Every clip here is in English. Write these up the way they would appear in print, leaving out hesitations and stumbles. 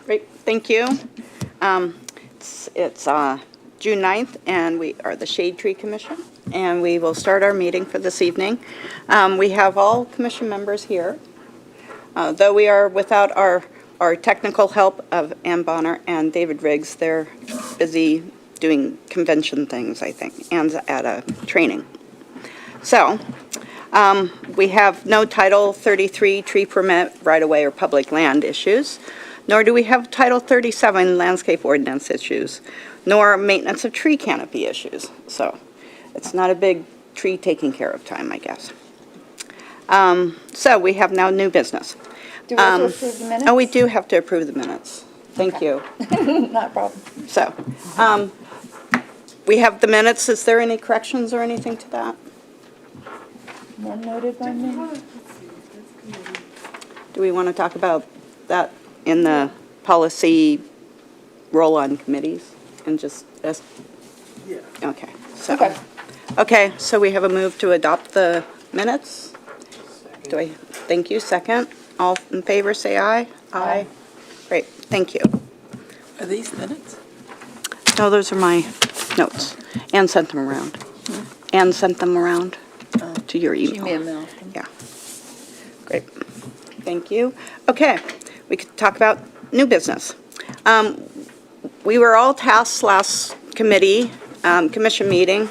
Great, thank you. It's June 9th, and we are the Shade Tree Commission, and we will start our meeting for this evening. We have all commission members here, though we are without our technical help of Ann Bonner and David Riggs. They're busy doing convention things, I think, and at a training. So, we have no Title 33 tree permit, right-of-way, or public land issues, nor do we have Title 37 landscape ordinance issues, nor maintenance of tree canopy issues. So, it's not a big tree taking care of time, I guess. So, we have now new business. Do we have to approve the minutes? Oh, we do have to approve the minutes. Thank you. Not a problem. So, we have the minutes. Is there any corrections or anything to that? None noted by me. Do we want to talk about that in the policy roll-on committees and just, Yeah. okay. So, Okay. okay, so we have a move to adopt the minutes. Thank you, second. All in favor, say aye. Aye. Great, thank you. Are these minutes? No, those are my notes. Ann sent them around. Ann sent them around to your email. She may have mailed them. Yeah. Great. Thank you. Okay, we could talk about new business. We were all tasked last commission meeting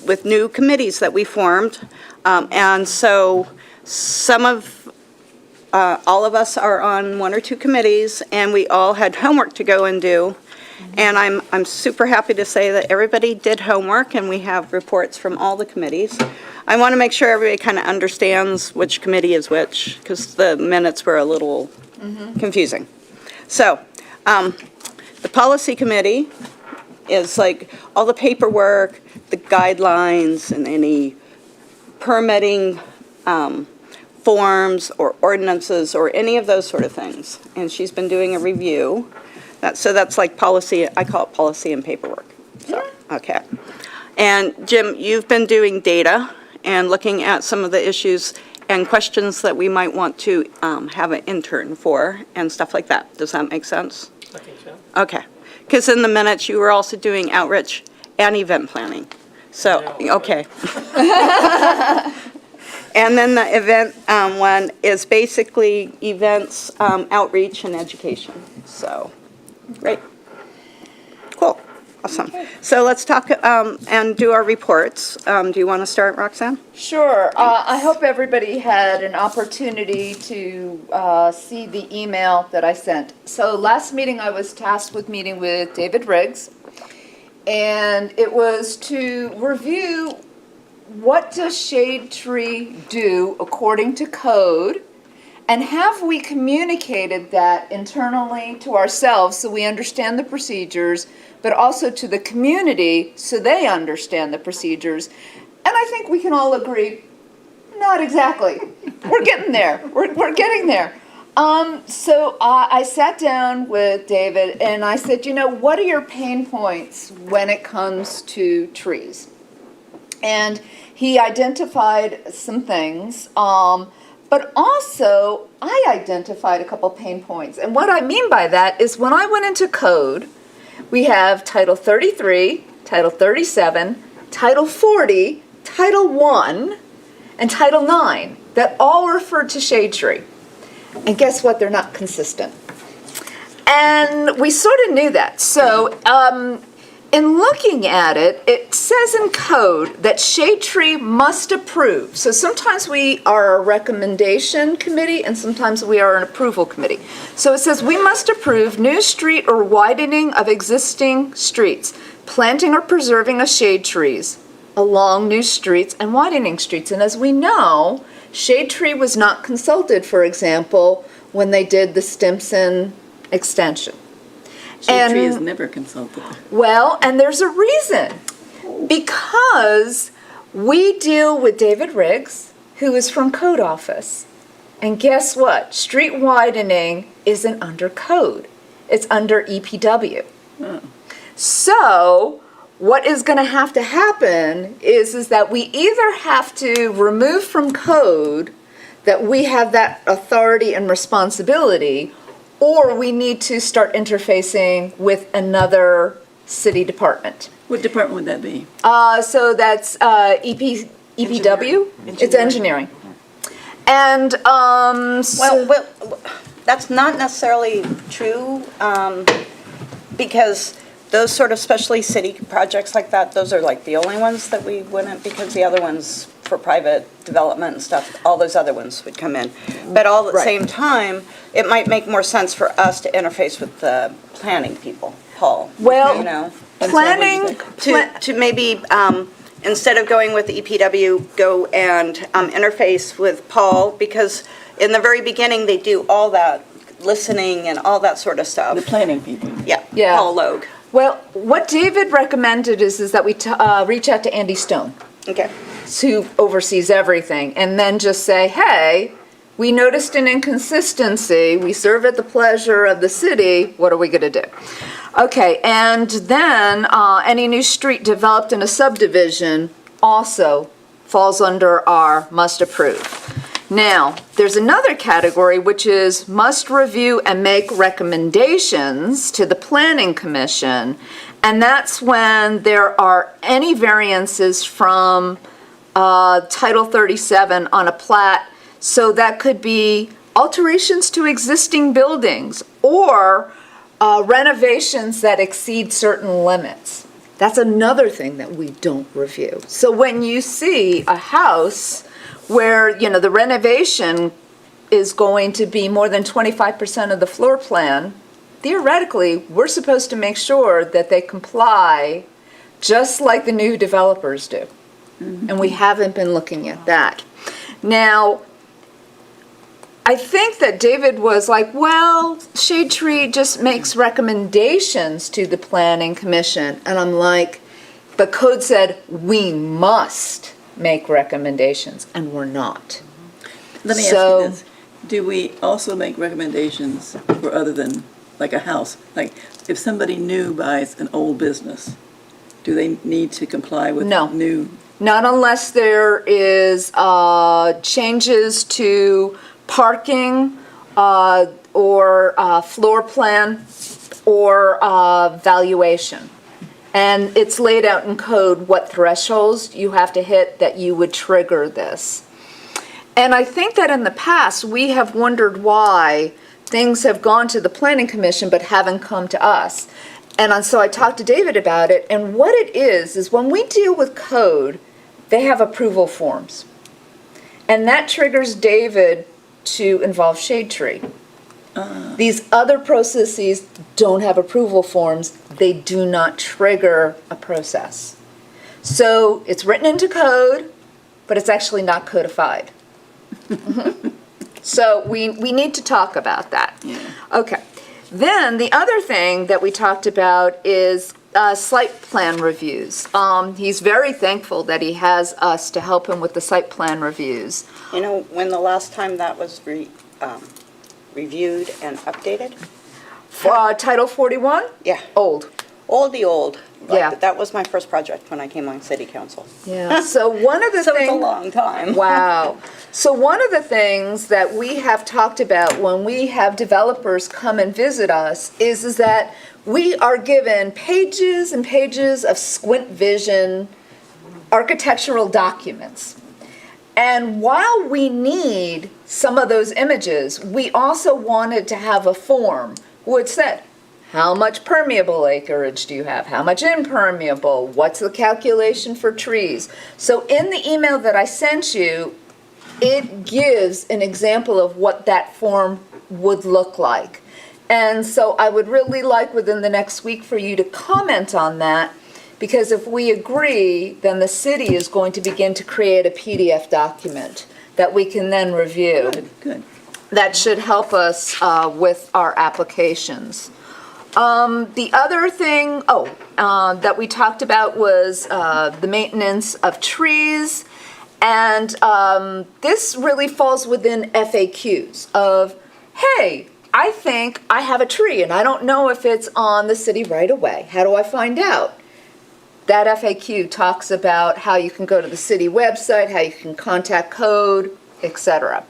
with new committees that we formed. And so all of us are on one or two committees, and we all had homework to go and do. And I'm super happy to say that everybody did homework, and we have reports from all the committees. I want to make sure everybody kind of understands which committee is which, because the minutes were a little confusing. So, the policy committee is like all the paperwork, the guidelines, and any permitting forms or ordinances or any of those sort of things. And she's been doing a review. So that's like policy, I call it policy and paperwork. So, okay. And Jim, you've been doing data and looking at some of the issues and questions that we might want to have an intern for and stuff like that. Does that make sense? I think so. Okay. Because in the minutes, you were also doing outreach and event planning. So, okay. And then the event one is basically events, outreach, and education. So, great. Cool. Awesome. So let's talk and do our reports. Do you want to start, Roxanne? Sure. I hope everybody had an opportunity to see the email that I sent. So last meeting, I was tasked with meeting with David Riggs, and it was to review what does Shade Tree do according to code, and have we communicated that internally to ourselves so we understand the procedures, but also to the community so they understand the procedures. And I think we can all agree, not exactly. We're getting there. We're getting there. So I sat down with David and I said, what are your pain points when it comes to trees? And he identified some things, but also I identified a couple pain points. And what I mean by that is when I went into code, we have Title 33, Title 37, Title 40, Title 1, and Title 9 that all refer to shade tree. And guess what? They're not consistent. And we sort of knew that. So in looking at it, it says in code that Shade Tree must approve. So sometimes we are a recommendation committee and sometimes we are an approval committee. So it says we must approve new street or widening of existing streets, planting or preserving of shade trees along new streets and widening streets. And as we know, Shade Tree was not consulted, for example, when they did the Stimson extension. Shade Tree is never consulted. Well, and there's a reason. Because we deal with David Riggs, who is from Code Office. And guess what? Street widening isn't under code. It's under EPW. Oh. So what is going to happen is that we either have to remove from code that we have that authority and responsibility, or we need to start interfacing with another city department. What department would that be? So that's EPW? It's engineering. And, Well, that's not necessarily true, because those sort of specialty city projects like that, those are like the only ones that we wouldn't, because the other ones for private development and stuff, all those other ones would come in. But all at the Right. same time, it might make more sense for us to interface with the planning people, Paul. Well, You know, planning, to maybe, instead of going with the EPW, go and interface with Paul, because in the very beginning, they do all that listening and all that sort of stuff. The planning people. Yeah, Yeah. Paul Logue. well, what David recommended is that we reach out to Andy Stone, Okay. who oversees everything, and then just say, hey, we noticed an inconsistency, we serve at the pleasure of the city, what are we going to do? Okay, and then any new street developed in a subdivision also falls under our must approve. Now, there's another category which is must review and make recommendations to the Planning Commission, and that's when there are any variances from Title 37 on a plat. So that could be alterations to existing buildings or renovations that exceed certain limits. That's another thing that we don't review. So when you see a house where, you know, the renovation is going to be more than 25% of the floor plan, theoretically, we're supposed to make sure that they comply just like the new developers do. And we haven't been looking at that. Now, I think that David was like, well, Shade Tree just makes recommendations to the Planning Commission. And I'm like, the code said we must make recommendations, and we're not. Let me So- ask you this. Do we also make recommendations for other than, like a house? Like, if somebody new buys an old business, do they need to comply with No. new? Not unless there is changes to parking or floor plan or valuation. And it's laid out in code what thresholds you have to hit that you would trigger this. And I think that in the past, we have wondered why things have gone to the Planning Commission but haven't come to us. And so I talked to David about it, and what it is when we deal with code, they have approval forms. And that triggers David to involve Shade Tree. These other processes don't have approval forms. They do not trigger a process. So it's written into code, but it's actually not codified. So we need to talk about that. Okay. Then the other thing that we talked about is site plan reviews. He's very thankful that he has us to help him with the site plan reviews. You know, when the last time that was reviewed and updated? Title 41? Yeah, Old. old. Yeah. That was my first project when I came on city council. Yeah. So one of the So things. it's a long time. Wow. So one of the things that we have talked about when we have developers come and visit us is that we are given pages and pages of squint vision architectural documents. And while we need some of those images, we also wanted to have a form which said, how much permeable acreage do you have? How much impermeable? What's the calculation for trees? So in the email that I sent you, it gives an example of what that form would look like. And so I would really like within the next week for you to comment on that, because if we agree, then the city is going to begin to create a PDF document that we can then review. Good. That should help us with our applications. The other thing, that we talked about was the maintenance of trees. And this really falls within FAQs of, hey, I think I have a tree and I don't know if it's on the city right away. How do I find out? That FAQ talks about how you can go to the city website, how you can contact code, etc.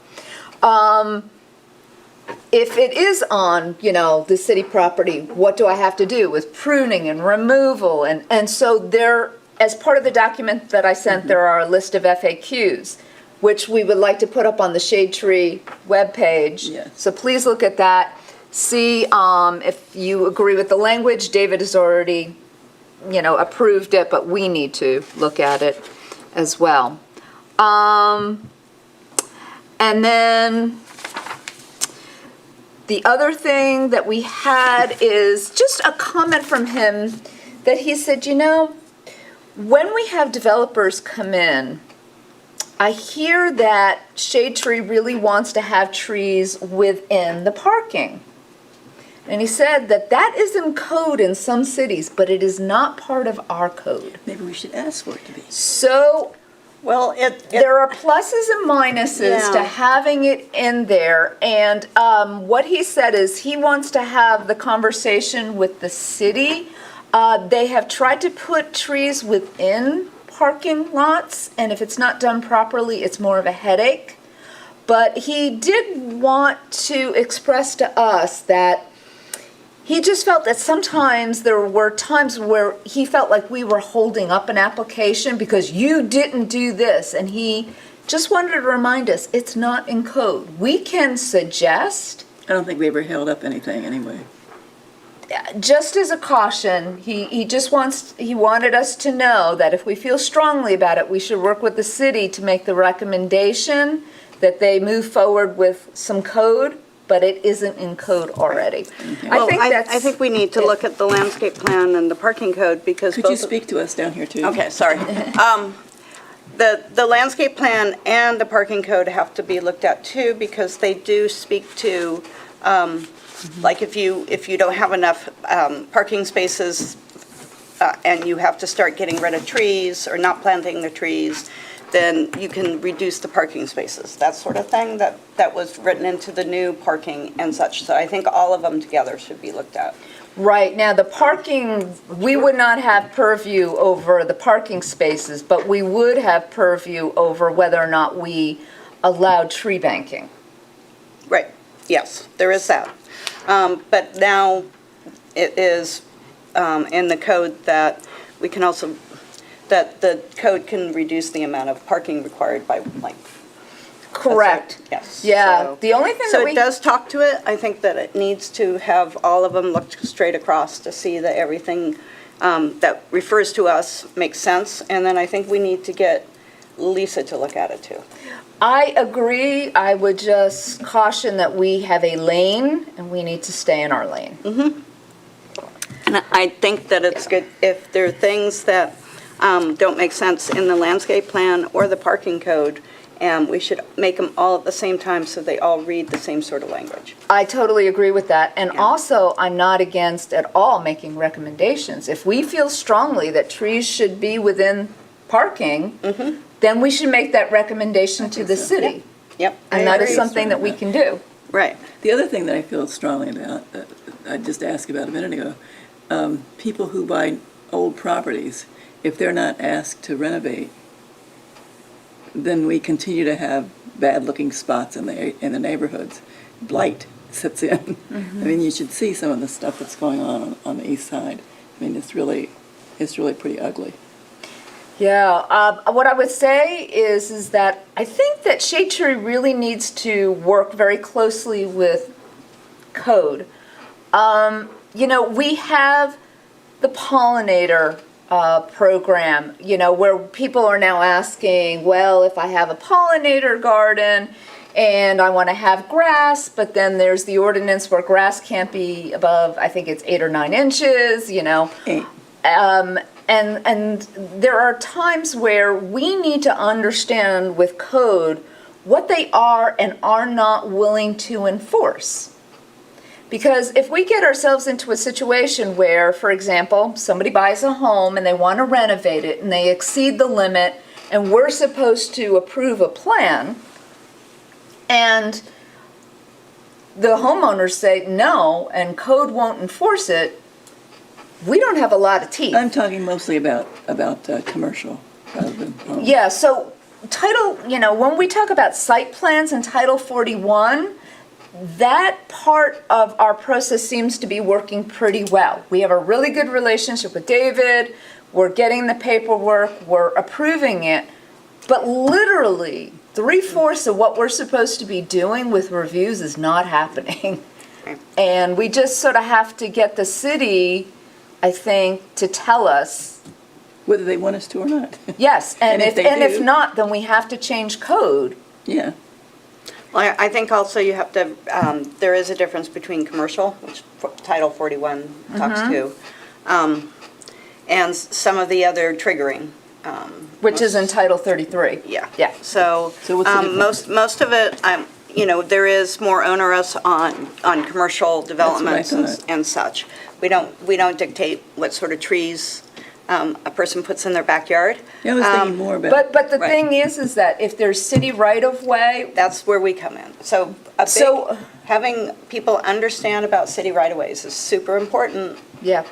if it is on, the city property, what do I have to do with pruning and removal? And so there, as part of the document that I sent, there are a list of FAQs, which we would like to put up on the Shade Tree webpage. Yes. So please look at that. See if you agree with the language. David has already, approved it, but we need to look at it as well. And then the other thing that we had is just a comment from him that he said, when we have developers come in, I hear that Shade Tree really wants to have trees within the parking. And he said that is in code in some cities, but it is not part of our code. Maybe we should ask for it to be. So Well, there are pluses and minuses to Yeah. having it in there. And what he said is he wants to have the conversation with the city. They have tried to put trees within parking lots, and if it's not done properly, it's more of a headache. But he did want to express to us that he just felt that sometimes there were times where he felt like we were holding up an application because you didn't do this. And he just wanted to remind us, it's not in code. We can suggest, I don't think we ever held up anything anyway. just as a caution, he wanted us to know that if we feel strongly about it, we should work with the city to make the recommendation that they move forward with some code, but it isn't in code already. well, that's. I think we need to look at the landscape plan and the parking code because Could you both. speak to us down here, too? Okay, sorry. The landscape plan and the parking code have to be looked at too because they do speak to, like if you don't have enough parking spaces and you have to start getting rid of trees or not planting the trees, then you can reduce the parking spaces, that sort of thing that was written into the new parking and such. So I think all of them together should be looked at. Right, now the parking, we would not have purview over the parking spaces, but we would have purview over whether or not we allowed tree banking. Right, yes, there is that. But now it is in the code that we can also, that the code can reduce the amount of parking required by, like. Correct. Yes. Yeah, so- the only thing that So we. it does talk to it. I think that it needs to have all of them looked straight across to see that everything that refers to us makes sense. And then I think we need to get Lisa to look at it too. I agree, I would just caution that we have a lane and we need to stay in our lane. And I think that it's good if there are things that don't make sense in the landscape plan or the parking code, and we should make them all at the same time so they all read the same sort of language. I totally agree with that. And Yeah. also, I'm not against at all making recommendations. If we feel strongly that trees should be within parking, then we should make that recommendation to the so. city. Yep. And I that is agree. something that we can do. Right. The other thing that I feel strongly about, I just asked about a minute ago, people who buy old properties, if they're not asked to renovate, then we continue to have bad-looking spots in the neighborhoods. Blight sets in. I mean, you should see some of the stuff that's going on the east side. I mean, it's really pretty ugly. Yeah, what I would say is that I think that Shade Tree really needs to work very closely with code. We have the pollinator program, where people are now asking, well, if I have a pollinator garden and I want to have grass, but then there's the ordinance where grass can't be above, I think it's 8 or 9 inches, Eight. And there are times where we need to understand with code what they are and are not willing to enforce. Because if we get ourselves into a situation where, for example, somebody buys a home and they want to renovate it and they exceed the limit and we're supposed to approve a plan and the homeowners say no and code won't enforce it, we don't have a lot of teeth. I'm talking mostly about commercial rather than home. Yeah, so when we talk about site plans in Title 41, that part of our process seems to be working pretty well. We have a really good relationship with David. We're getting the paperwork, we're approving it, but literally 3/4 of what we're supposed to be doing with reviews is not happening. Okay. And we just sort of have to get the city, I think, to tell us, Whether they want us to or not. yes, and And if if, they and if do- not, then we have to change code. Yeah. Well, I think also you have to, there is a difference between commercial, which Title 41 talks to, and some of the other triggering. Which is in Title 33. Yeah. Yeah. So, So what's the difference? most of it, there is more onerous on commercial developments thought. and such. We don't dictate what sort of trees a person puts in their backyard. Yeah, I was thinking more about. But the Right. thing is that if there's city right-of-way, That's where we come in. So having people understand about city right-of-ways is super important. yeah.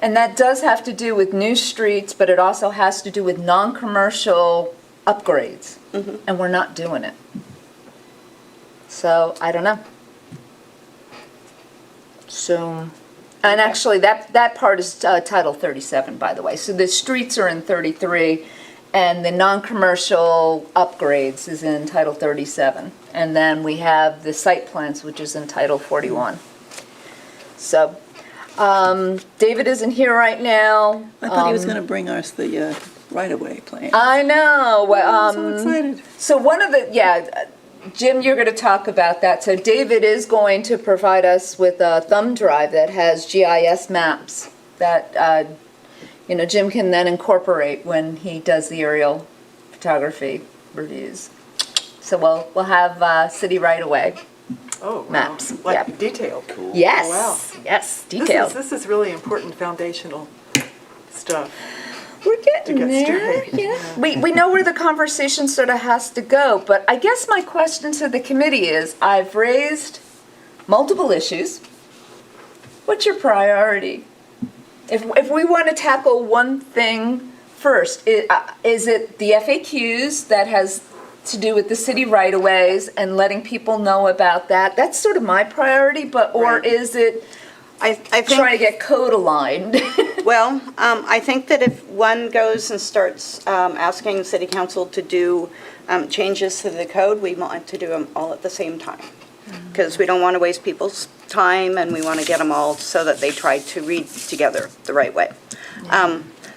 And that does have to do with new streets, but it also has to do with non-commercial upgrades. And we're not doing it. So, I don't know. So, and actually, that part is Title 37, by the way. So the streets are in 33, and the non-commercial upgrades is in Title 37. And then we have the site plans, which is in Title 41. So, David isn't here right now. I thought he was going to bring us the right-of-way plan. I know. I'm so excited. So one of the, Jim, you're going to talk about that. So David is going to provide us with a thumb drive that has GIS maps that, Jim can then incorporate when he does the aerial photography reviews. So we'll have city right-of-way. Oh, wow. Maps, Like yeah. detailed. Yes, Oh, wow. yes, detailed. This is really important foundational stuff. We're getting to get there. straight. Yeah. We know where the conversation sort of has to go, but I guess my question to the committee is, I've raised multiple issues. What's your priority? If we want to tackle one thing first, is it the FAQs that has to do with the city right-of-ways and letting people know about that? That's sort of my priority, or Right. is it I think. trying to get code aligned? Well, I think that if one goes and starts asking city council to do changes to the code, we want to do them all at the same time. Because we don't want to waste people's time, and we want to get them all so that they try to read together the right way.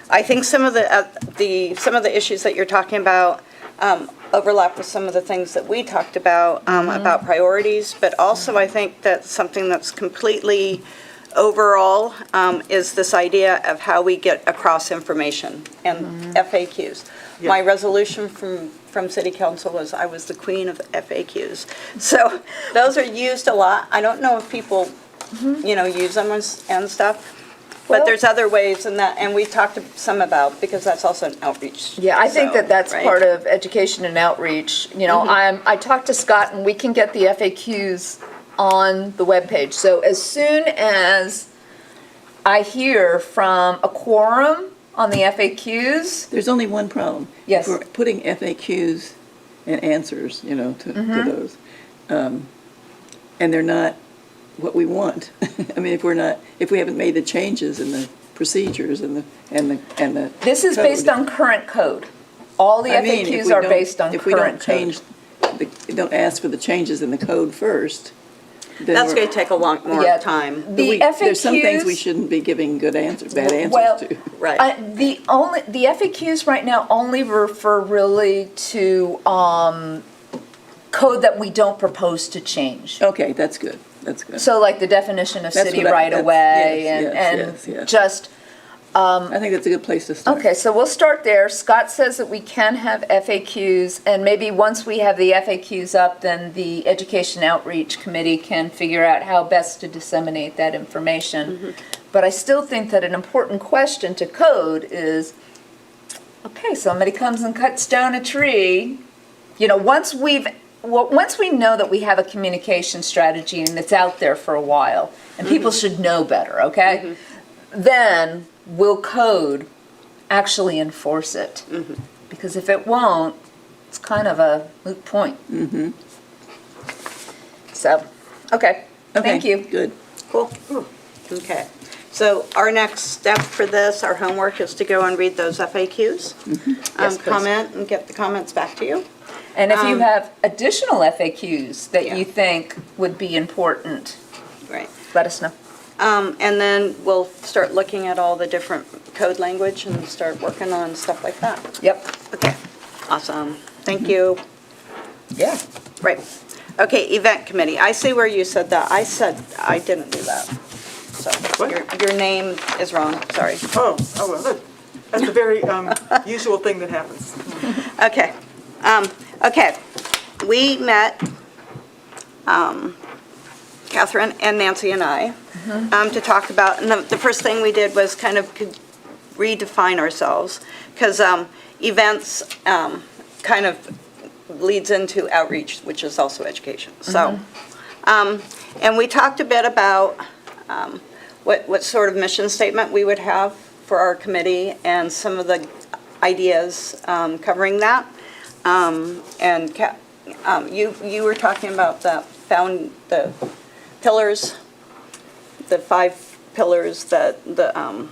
I think some of the issues that you're talking about overlap with some of the things that we talked about priorities, but also I think that something that's completely overall is this idea of how we get across information and FAQs. Yeah. My resolution from city council was I was the queen of FAQs. So those are used a lot. I don't know if people, use them and stuff. But Well- there's other ways and we talked some about, because that's also an outreach. Yeah, I think So, that's right? part of education and outreach. I talked to Scott, and we can get the FAQs on the webpage. So as soon as I hear from a quorum on the FAQs, There's only one problem. Yes. If we're putting FAQs and answers, to those, and they're not what we want. I mean, if we haven't made the changes in the procedures and the this is based code. on current code. All the I mean, if FAQs we are don't- based on If we don't current code. change, don't ask for the changes in the code first, then That's we're- going to take a lot more Yeah. time. The There's some things we FAQs shouldn't be giving bad answers Well, to. Right. The FAQs right now only refer really to code that we don't propose to change. Okay, that's good, that's good. So like the definition of That's city what I- right that's- away yes, and yes. just, I think that's a good place to start. okay, so we'll start there. Scott says that we can have FAQs, and maybe once we have the FAQs up, then the Education Outreach Committee can figure out how best to disseminate that information. But I still think that an important question to code is, okay, somebody comes and cuts down a tree, once we know that we have a communication strategy and it's out there for a while, and people should know better, okay? Then will code actually enforce it? Because if it won't, it's kind of a moot point. So, Okay, Okay, thank you. Good. Cool. Okay. So our next step for this, our homework, is to go and read those FAQs, Yes, please. comment, and get the comments back to you. And if you have additional FAQs that Yeah. you think would be important, Right. let us know. And then we'll start looking at all the different code language and start working on stuff like that. Yep, Okay. Awesome. Thank you. yeah. Right. Okay, event committee. I see where you said that. I said I didn't do that. So What? your name is wrong. Sorry. Oh, well, that's a very usual thing that happens. Okay. Okay. We met, Catherine and Nancy and I, to talk about, and the first thing we did was kind of redefine ourselves, because events kind of leads into outreach, which is also education. So, and we talked a bit about what sort of mission statement we would have for our committee and some of the ideas covering that. And you were talking about the pillars, the 5 pillars that the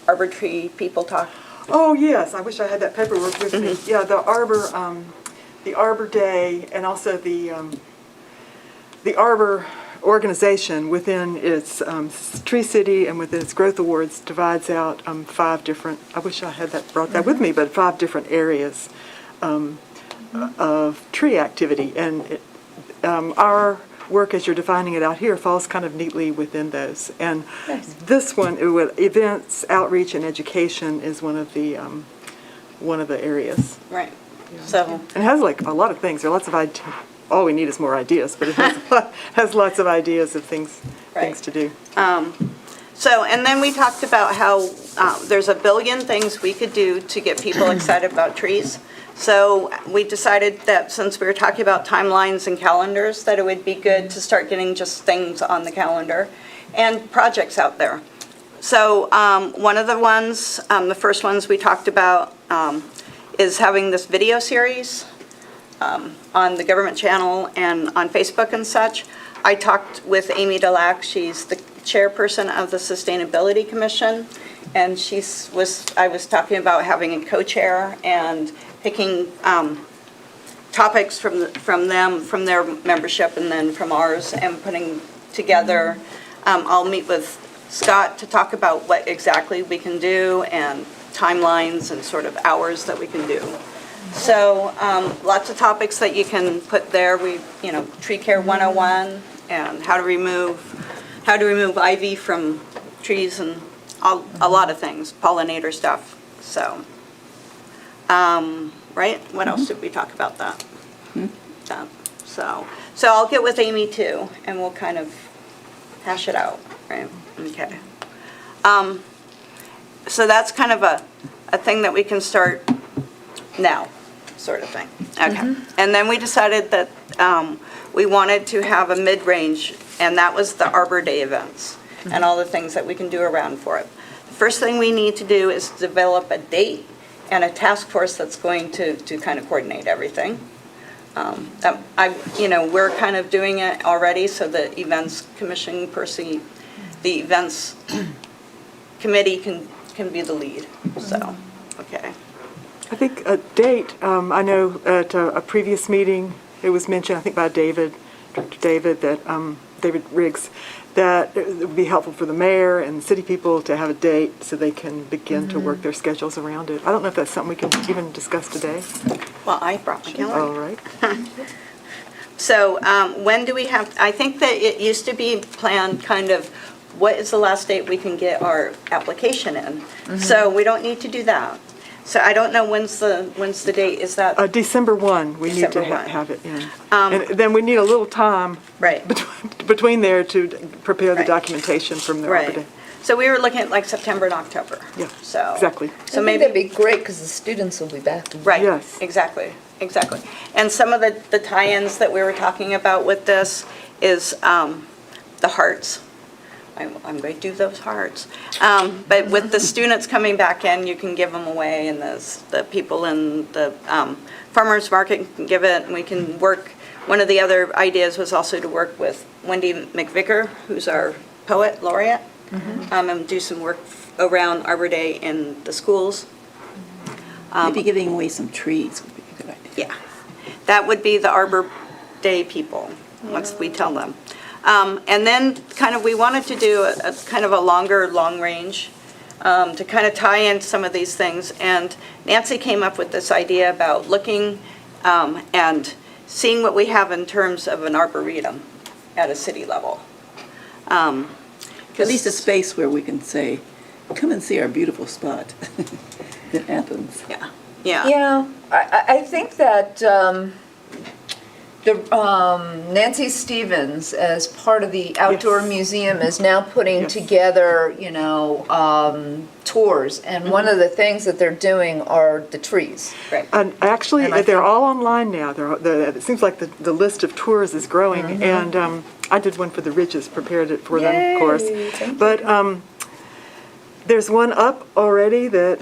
Arbor Tree people talk. Oh, yes, I wish I had that paperwork with me. Yeah, the Arbor Day, and also the Arbor organization within its Tree City and within its growth awards divides out 5 different, I wish I had brought that with me, but 5 different areas of tree activity. And our work, as you're defining it out here, falls kind of neatly within those. And this one, events, outreach, and education is one of the areas. Right. So, And it has like a lot of things. There are lots of ideas. All we need is more ideas, but it has lots of ideas of things to do. so, and then we talked about how there's a billion things we could do to get people excited about trees. So we decided that since we were talking about timelines and calendars, that it would be good to start getting just things on the calendar and projects out there. So one of the ones, the first ones we talked about is having this video series on the government channel and on Facebook and such. I talked with Amy Delac. She's the chairperson of the Sustainability Commission, and I was talking about having a co-chair and picking topics from them, from their membership, and then from ours, and putting together. I'll meet with Scott to talk about what exactly we can do and timelines and sort of hours that we can do. So lots of topics that you can put there. Tree care 101 and how to remove ivy from trees and a lot of things, pollinator stuff. So, right? What else did we talk about that? So I'll get with Amy too, and we'll kind of hash it out, right? Okay. So that's kind of a thing that we can start now, sort of thing. Okay. And then we decided that we wanted to have a mid-range, and that was the Arbor Day events and all the things that we can do around for it. The first thing we need to do is develop a date and a task force that's going to kind of coordinate everything. We're kind of doing it already, so the events commission person, the events committee can be the lead, so, okay. I think a date, I know at a previous meeting, it was mentioned, I think by Dr. David, that David Riggs, that it would be helpful for the mayor and city people to have a date so they can begin to work their schedules around it. I don't know if that's something we can even discuss today. Well, I brought my calendar. All right. So when do we have, I think that it used to be planned kind of, what is the last date we can get our application in? So we don't need to do that. So I don't know when's the date, is that? December 1, we need to December 1. have it in. And then we need a little time Right. between there to prepare the Right. documentation from the Arbor Day. Right. So we were looking at like September and October. Yeah, So. exactly. So I think maybe. that'd be great, because the students will be back. Right. Yes. Exactly. And some of the tie-ins that we were talking about with this is the hearts. I'm going to do those hearts. But with the students coming back in, you can give them away, and the people in the farmers market can give it, and we can work. One of the other ideas was also to work with Wendy McVicker, who's our poet laureate, and do some work around Arbor Day in the schools. Maybe giving away some trees would be a good idea. Yeah, that would be the Arbor Day people, once we tell them. And then kind of, we wanted to do a kind of a longer, long range to kind of tie in some of these things. And Nancy came up with this idea about looking and seeing what we have in terms of an arboretum at a city level. At least a space where we can say, come and see our beautiful spot in Athens. Yeah, yeah. Yeah, I think that Nancy Stevens, as part of the outdoor Yes. museum, is now putting Yes. together, tours. And one of the things that they're doing are the trees. Right. And actually, And I they're think- all online now. It seems like the list of tours is growing. And I did one for the Ridges, prepared it for them, of course. Yay, thank But there's one up already that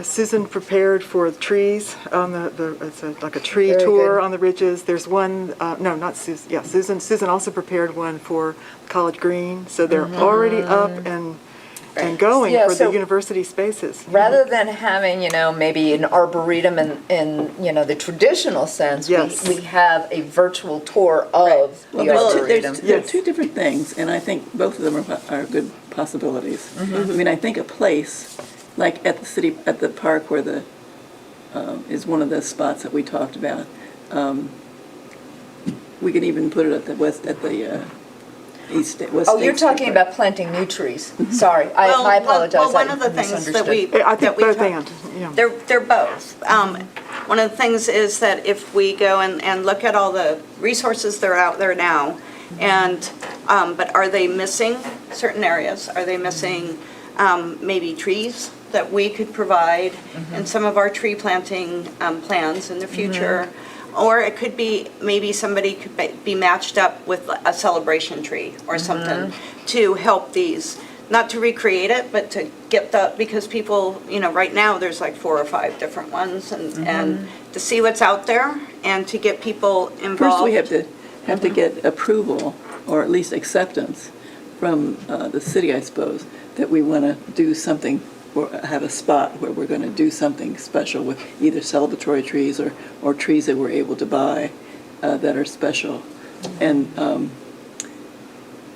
Susan prepared for the trees on it's like a tree Very tour good. on the Ridges. There's one, no, not Susan, yeah, Susan. Susan also prepared one for College Green. So they're already up and going Yeah, for so- the university spaces. Rather than having, maybe an arboretum in the traditional sense, Yes. we have a virtual tour of Well, the there's arboretum. there are Yes. two different things, and I think both of them are good possibilities. I mean, I think a place, like at the park where is one of the spots that we talked about. We could even put it at the west Oh, you're State talking Street. about planting new trees. Sorry, I apologize. Well, one I of the things that misunderstood. we. I think that we both talk- and, yeah. They're both. One of the things is that if we go and look at all the resources that are out there now, and, but are they missing certain areas? Are they missing maybe trees that we could provide in some of our tree planting plans in the future? Or it could be, maybe somebody could be matched up with a celebration tree or something to help these, not to recreate it, but to get because people, right now, there's like 4 or 5 different ones, and to see what's out there and to get people involved. First, we have to get approval, or at least acceptance, from the city, I suppose, that we want to do something, or have a spot where we're going to do something special with either celebratory trees or trees that we're able to buy that are special.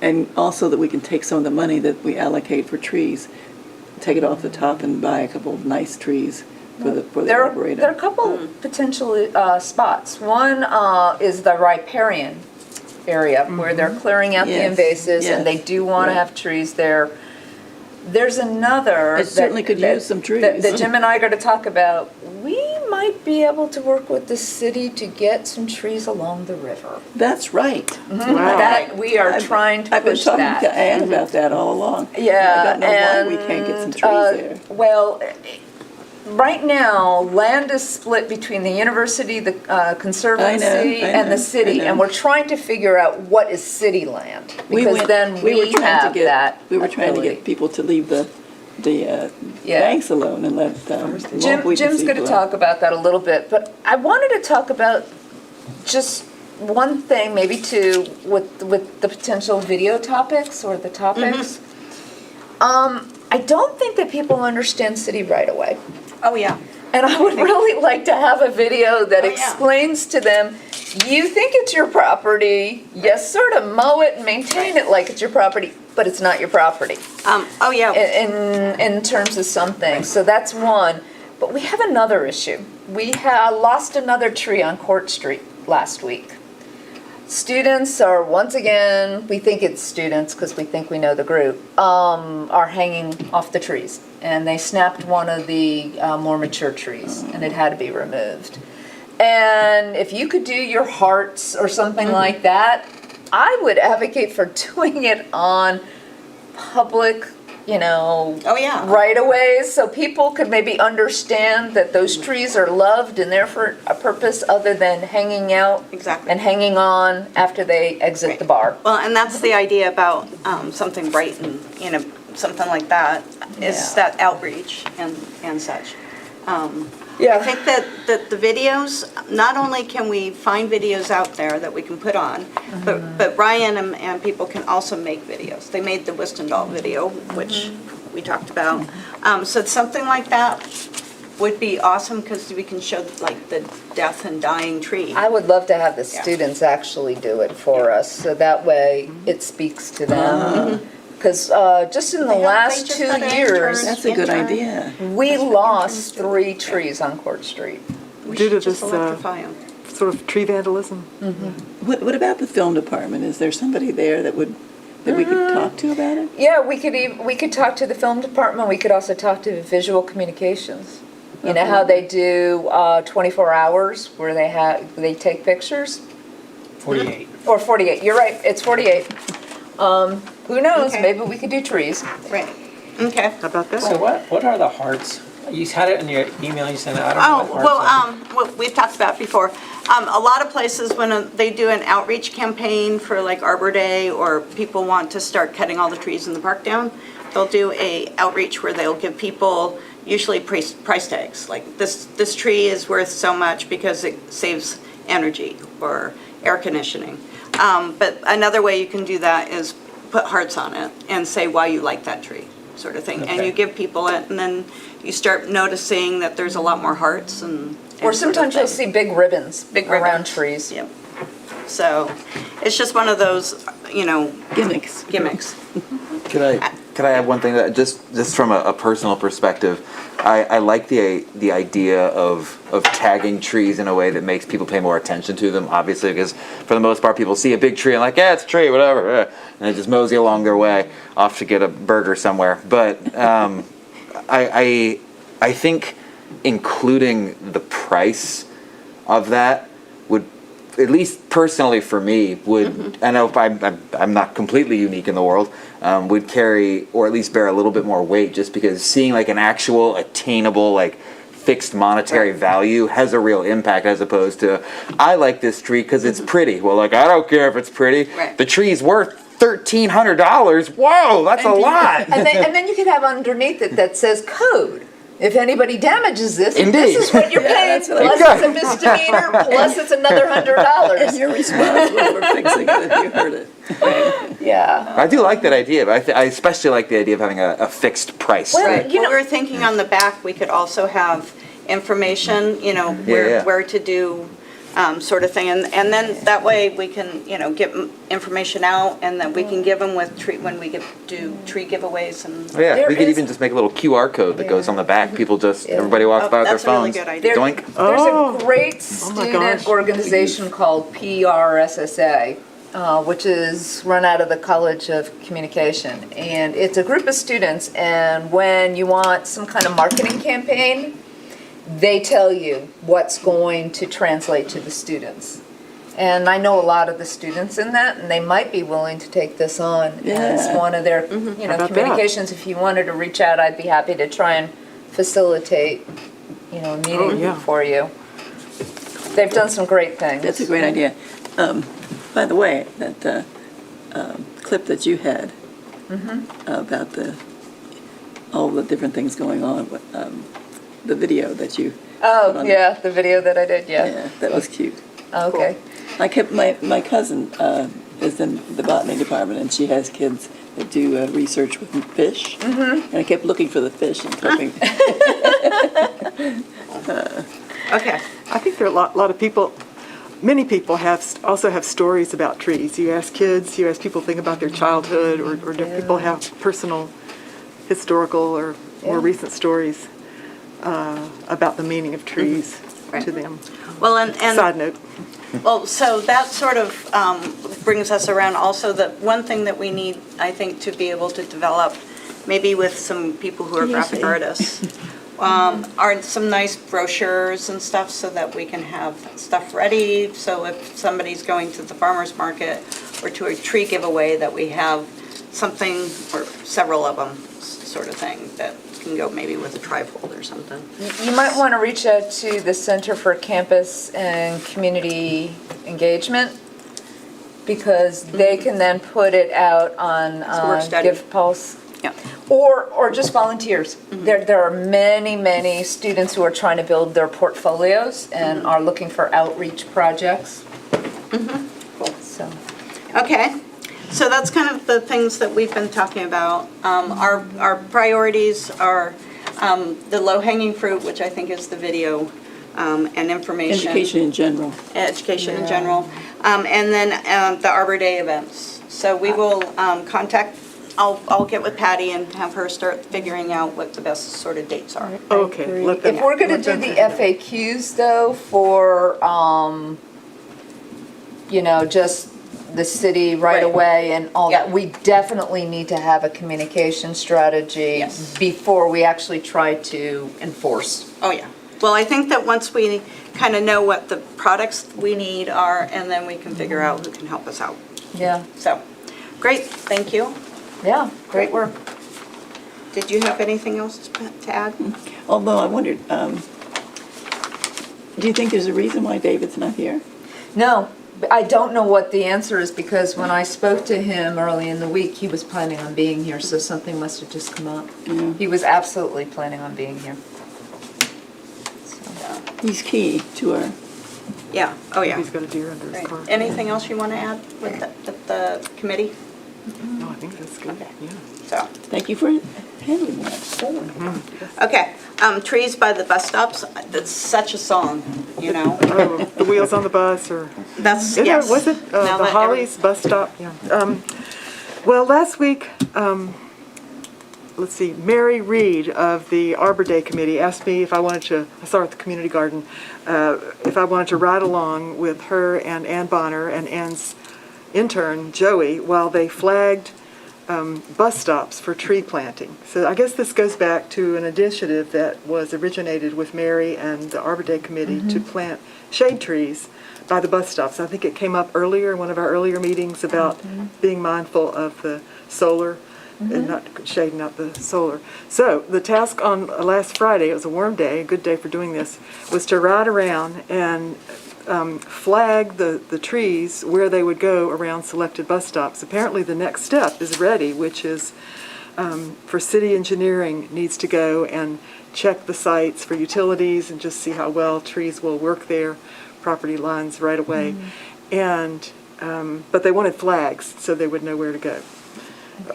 And also that we can take some of the money that we allocate for trees, take it off the top and buy a couple of nice trees for the arboretum. There are a couple potential spots. One is the riparian area where they're clearing out the Yes, invasives, and they yes, do want to right. have trees there. There's another. It certainly could use some trees. That Jim and I are going to talk about. We might be able to work with the city to get some trees along the river. That's right. Wow. That we are trying to I've been push talking that. to Ann about that all along. Yeah, I don't know and why we can't get some trees there. Well, right now, land is split between the university, the conservancy, I and know, the city, I know. and we're trying to figure out what is city land, because then we were we trying have to get, that we were trying to ability. get people to leave the banks alone and let Jim's going to talk about that a little bit, but I wanted to talk about just one thing, maybe two, with the potential video topics or the topics. I don't think that people understand city right away. Oh, yeah. And I would really like to have a video that Oh, yeah. explains to them, you think it's your property, you sort of mow it and maintain it like it's your property, but it's not your property Oh, yeah. in terms of some things. So that's one. But we have another issue. We lost another tree on Court Street last week. Students are, once again, we think it's students because we think we know the group, are hanging off the trees. And they snapped one of the more mature trees, and it had to be removed. And if you could do your hearts or something like that, I would advocate for doing it on public Oh, yeah. right of ways, so people could maybe understand that those trees are loved and there for a purpose other than hanging out. Exactly. And hanging on after they exit the bar. Well, and that's the idea about something bright and, something like that, is Yeah. that outreach and such. Yeah. I think that the videos, not only can we find videos out there that we can put on, but Ryan and people can also make videos. They made the Wistendal video, which we talked about. So something like that would be awesome because we can show like the death and dying tree. I would love to have the Yeah. students actually do it for us, so that way it speaks to them. Because just in the They last just 2 had an years, intern. That's a good Intern. idea. we lost 3 trees on Court Street. We Due to should just this, electrify 'em. Sort of tree vandalism. What about the film department? Is there somebody there that we could talk to about it? Yeah, we could talk to the film department, we could also talk to visual communications. You know how they do 24 hours where they take pictures? 48. Or 48, you're right, it's 48. Who knows, Okay. maybe we could do trees. Right, okay. How about that? So what are the hearts? You had it in your email you sent out. I don't know Oh, what well, hearts are. what we've talked about before, a lot of places when they do an outreach campaign for like Arbor Day, or people want to start cutting all the trees in the park down, they'll do a outreach where they'll give people usually price tags, like this tree is worth so much because it saves energy or air conditioning. But another way you can do that is put hearts on it and say why you like that tree, sort of thing. And Okay. you give people it, and then you start noticing that there's a lot more hearts and Or sort of sometimes you'll thing. see big ribbons Big around ribbons. trees. Yep. So it's just one of those, Gimmicks. gimmicks. Could I add one thing that just from a personal perspective, I like the idea of tagging trees in a way that makes people pay more attention to them. Obviously, because for the most part, people see a big tree and like, yeah, it's a tree, whatever, and they just mosey along their way off to get a burger somewhere. But I think including the price of that would, at least personally for me, would, I know if I'm not completely unique in the world, would carry or at least bear a little bit more weight, just because seeing like an actual attainable, like fixed monetary value has a real impact, as opposed to, I like this tree because it's pretty. Well, like, I don't care if it's pretty. Right. The tree's worth $1,300. Whoa, that's a lot. And then you could have underneath it that says code. If anybody damages this, Indeed. this is what you're paying, that's what I plus it's a misdemeanor, plus it's another And $100. you're responsible for fixing it if you heard it. Yeah. I do like that idea, but I especially like the idea of having a fixed price. Well, Right. you Well, know- we were thinking on the back, we could also have information, Yeah. where to do, sort of thing. And then that way we can, get information out, and then we can give them with tree, when we do tree giveaways and. Oh, yeah, There we could is- even just make a little QR code that goes on the back. People just, Yeah. everybody walks Oh, by with their that's a really phones. good idea. There- Doink. There's Oh. a great Oh my student gosh. organization called PRSSA, which is run out of the College of Communication. And it's a group of students, and when you want some kind of marketing campaign, they tell you what's going to translate to the students. And I know a lot of the students in that, and they might be willing to take this on as Yeah. one of their, How about that? communications. If you wanted to reach out, I'd be happy to try and facilitate, a meeting yeah. for you. They've done some great things. That's a great idea. By the way, that clip that you had about all the different things going on, with, the video that you. Oh, yeah, the video that I did, yeah. Yeah, that was cute. Okay. I kept my cousin is in the botany department, and she has kids that do research with fish. And I kept looking for the fish and hoping. Okay. I think there are a lot of people, many people also have stories about trees. You ask kids, you ask people think about their childhood, or do people have personal, historical, or more Yeah. recent stories about the meaning of trees Right. to them. Well, and. Side note. Well, so that sort of brings us around also, that one thing that we need, I think, to be able to develop, maybe with some people who are graphic artists, are some nice brochures and stuff, so that we can have stuff ready. So if somebody's going to the farmer's market or to a tree giveaway, that we have something, or several of them, sort of thing that can go maybe with a trifold or something. You might want to reach out to the Center for Campus and Community Engagement, because they can then put it out on work study. Give Pulse. Yeah. Or just volunteers. There are many, many students who are trying to build their portfolios and are looking for outreach projects. So, Okay, so that's kind of the things that we've been talking about. Our priorities are the low-hanging fruit, which I think is the video and information. Education in general. Education in general. And then the Arbor Day events. So we will contact, I'll get with Patty and have her start figuring out what the best sort of dates are. Okay. let them- if we're going to let do them the figure it out. FAQs though for, just the city right Right. away and all that, Yeah. we definitely need to have a communication strategy Yes. before we actually try to enforce. Oh, yeah. Well, I think that once we kind of know what the products we need are, and then we can figure out who can help us out. Yeah, So, great, thank you. yeah, great work. Did you have anything else to add? Although I wondered, do you think there's a reason why David's not here? No, I don't know what the answer is, because when I spoke to him early in the week, he was planning on being here, so something must have just come up. He was absolutely planning on being here. He's key to our, Yeah, oh, yeah. He's got a deer under his Great. car. Anything else you want to add with the committee? No, I think that's good, Okay. yeah. So, thank you for handling that. okay, trees by the bus stops, that's such a song, you know? Oh, the wheels on the bus, or, That's, is yes. it, was it Now the that every- Hollies bus stop? Yeah. Well, last week, let's see, Mary Reed of the Arbor Day Committee asked me if I wanted to, I saw her at the community garden, if I wanted to ride along with her and Ann Bonner and Ann's intern, Joey, while they flagged bus stops for tree planting. So I guess this goes back to an initiative that was originated with Mary and the Arbor Day Committee to plant shade trees by the bus stops. I think it came up earlier in one of our earlier meetings about being mindful of the solar and not shading out the solar. So the task on last Friday, it was a warm day, a good day for doing this, was to ride around and flag the trees where they would go around selected bus stops. Apparently the next step is ready, which is for city engineering needs to go and check the sites for utilities and just see how well trees will work there, property lines right away. And but they wanted flags so they would know where to go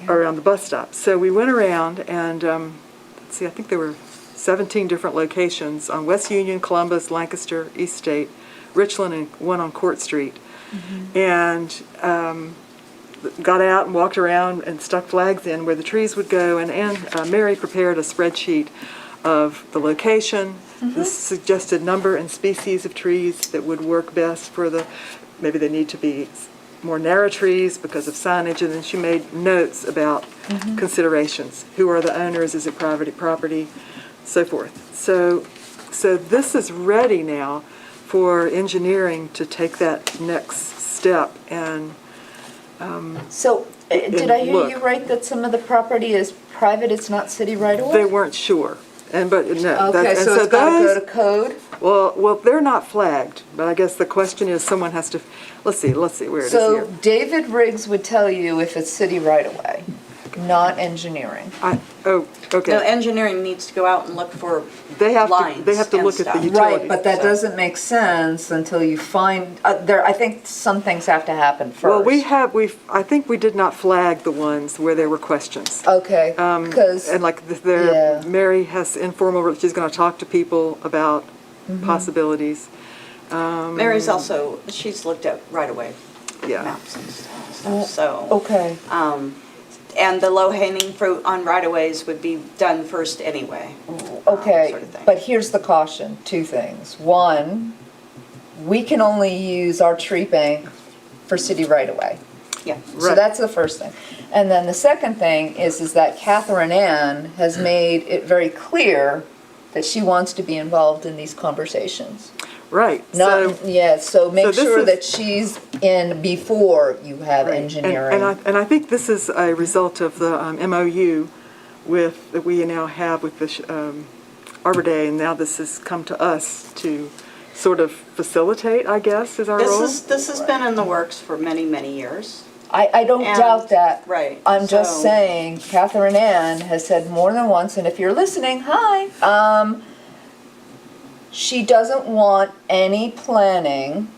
around the bus stop. So we went around and let's see, I think there were 17 different locations on West Union, Columbus, Lancaster, East State, Richland, and one on Court Street. And got out and walked around and stuck flags in where the trees would go. And Mary prepared a spreadsheet of the location, the suggested number and species of trees that would work best for the, maybe they need to be more narrow trees because of signage, and then she made notes about considerations. Who are the owners? Is it private property? So forth. So this is ready now for engineering to take that next step and So, did I hear look. you right that some of the property is private, it's not city right away? they weren't sure. But no. Okay, and so it's got to go those- to code? Well, they're not flagged, but I guess the question is someone has to, let's see where it is So here. David Riggs would tell you if it's city right away, not engineering. No, Okay. engineering needs to go out and look for They have lines to and look at the stuff. utilities. Right, but that So- doesn't make sense until you find, I think some things have to happen first. Well, I think we did not flag the ones where there were questions. Okay, because, And like Yeah. Mary has informal, she's going to talk to people about possibilities. Mary's also, she's looked at right-of-way Yeah. maps and stuff, so. okay. And the low-hanging fruit on right-of-ways would be done first anyway. Okay, sort of thing. but here's the caution, two things. One, we can only use our tree bank for city right away. Yeah. So Right. that's the first thing. And then the second thing is that Catherine Ann has made it very clear that she wants to be involved in these conversations. Right. So. Not, yeah, so make this sure is- that she's in before you have Right. engineering. And I think this is a result of the MOU that we now have with the Arbor Day, and now this has come to us to sort of facilitate, I guess, is our role? This has been in the works for many, many years. I don't And- doubt that. right, I'm just so- saying, Catherine Ann has said more than once, and if you're listening, hi. She doesn't want any planning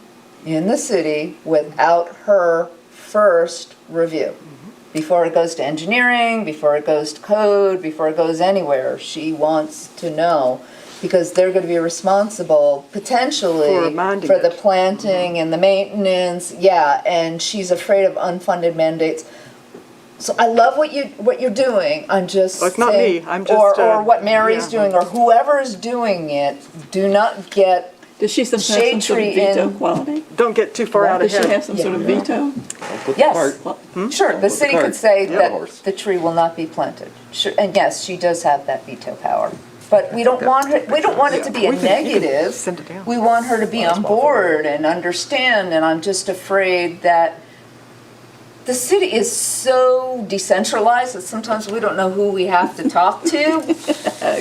in the city without her first review. Before it goes to engineering, before it goes to code, before it goes anywhere, she wants to know. Because they're gonna be responsible For potentially reminding for the it. planting and the maintenance, yeah, and she's afraid of unfunded mandates. So I love what you're doing, I'm just Well, it's not saying- me. I'm just, Or what Mary's yeah. doing, or whoever's doing it, do not get, Does she sometimes have Shade some sort of tree veto in- quality? Don't get too far out Does she have ahead. some sort of veto? yes. Sure, the the city cart could say before the that horse. the tree will not be planted. Sure, and yes, she does have that veto power. But we don't want her, we don't want it to be a We can- you can negative. send it down. We want her to be on board and understand, and I'm just afraid that the city is so decentralized that sometimes we don't know who we have to talk to.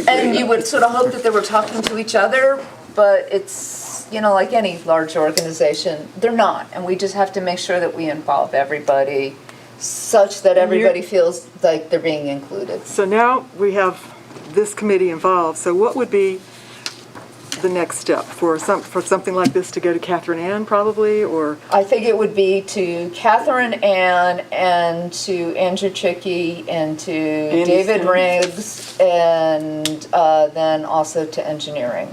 And you would sort of hope that they were talking to each other, but it's, like any large organization, they're not. And we just have to make sure that we involve everybody such that everybody feels like they're being included. So now we have this committee involved, so what would be the next step for something like this to go to Catherine Ann probably, or? I think it would be to Catherine Ann and to Andrew Chicky and to David Stone. Riggs and then also to engineering.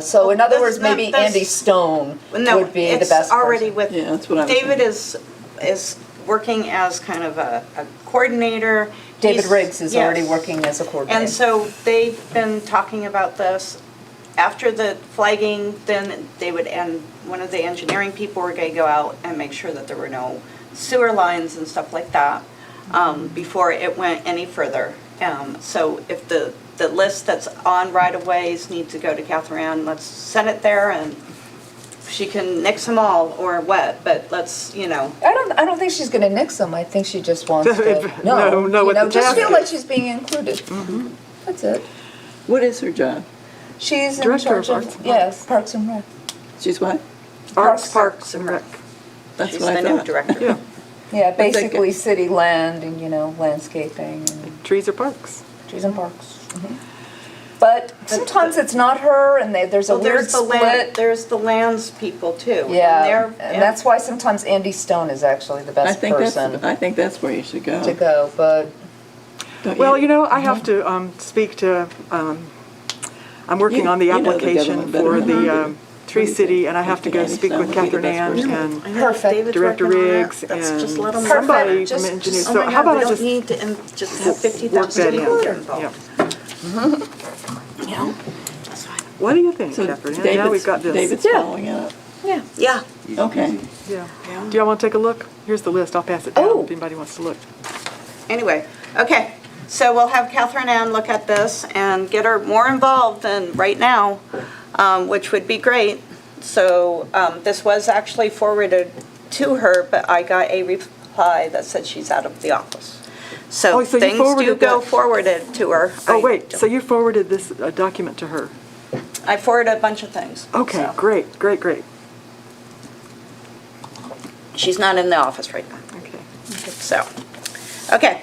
So in other words, maybe That's- Andy Stone No, would be the it's best already person. with, Yeah, that's what I was David thinking. is working as kind of a coordinator. David He's- Riggs is already yes. working as a coordinator. And so they've been talking about this. After the flagging, then they would, and one of the engineering people were going to go out and make sure that there were no sewer lines and stuff like that before it went any further. So if the list that's on right-of-ways needs to go to Catherine Ann, let's send it there and she can nix them all or what, but let's, I don't think she's gonna nix them, I think she just wants to Know what the just task feel is. like she's being included. That's it. What is her job? She's in Director of charge Arts and yes, Parks and Rec. She's what? Parks and Rec. That's she's what I the new thought. director. Yeah, Yeah, they basically get? city land and, landscaping and trees or parks. trees and parks. But sometimes it's not her and there's a Well, weird there's the land, split. there's the lands people too. Yeah, and and that's why sometimes Andy Stone is actually the I best think person I think that's where you should go. to go, but Don't Well, you? I have to speak to, I'm working You- on the you know the application government better for than I the do. Tree City, and I have to go Andy speak Stone with would be the Catherine best Ann person. and I know Perfect. David's Director working on that. Riggs Let's and just let 'em somebody work. from Just- engineers. Oh So my how God, about we I don't just need to just have work 50,000 that in? people Yeah. involved. That's fine. What do you think, So Catherine Ann? Now we've got this. David's following it up. Yeah. Okay. Yeah. Yeah. Do y'all want to take a look? Here's the list. I'll pass it down Oh. if anybody wants to look. Anyway, okay, so we'll have Catherine Ann look at this and get her more involved than right now, which would be great. So this was actually forwarded to her, but I got a reply that said she's out of the office. So Oh, so you things do forwarded go that- forwarded to her. Oh, wait, so you forwarded this document to her? I forwarded a bunch of things. Okay, so. great, great, great. She's not in the office right now. Okay. So, okay,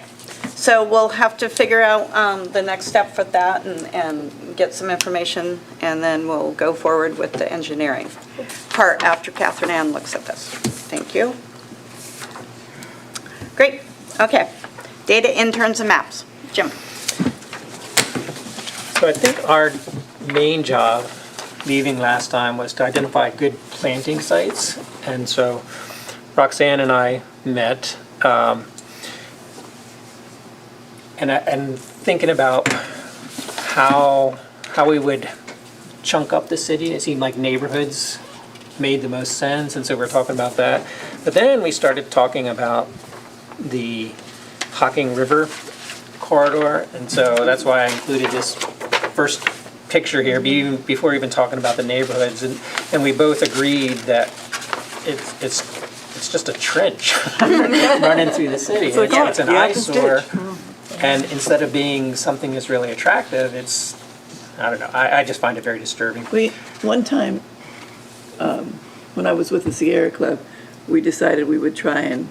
so we'll have to figure out the next step for that and get some information, and then we'll go forward with the engineering part after Catherine Ann looks at this. Thank you. Great, okay. Data interns and maps. Jim? So I think our main job, leaving last time, was to identify good planting sites. And so Roxanne and I met, and thinking about how we would chunk up the city. It seemed like neighborhoods made the most sense, and so we're talking about that. But then we started talking about the Hocking River corridor, and so that's why I included this first picture here, before even talking about the neighborhoods, and we both agreed that it's just a trench running through the city. like, It's an yeah, it's a eyesore. ditch. And instead of being something that's really attractive, it's, I don't know, I just find it very disturbing. One time, when I was with the Sierra Club, we decided we would try and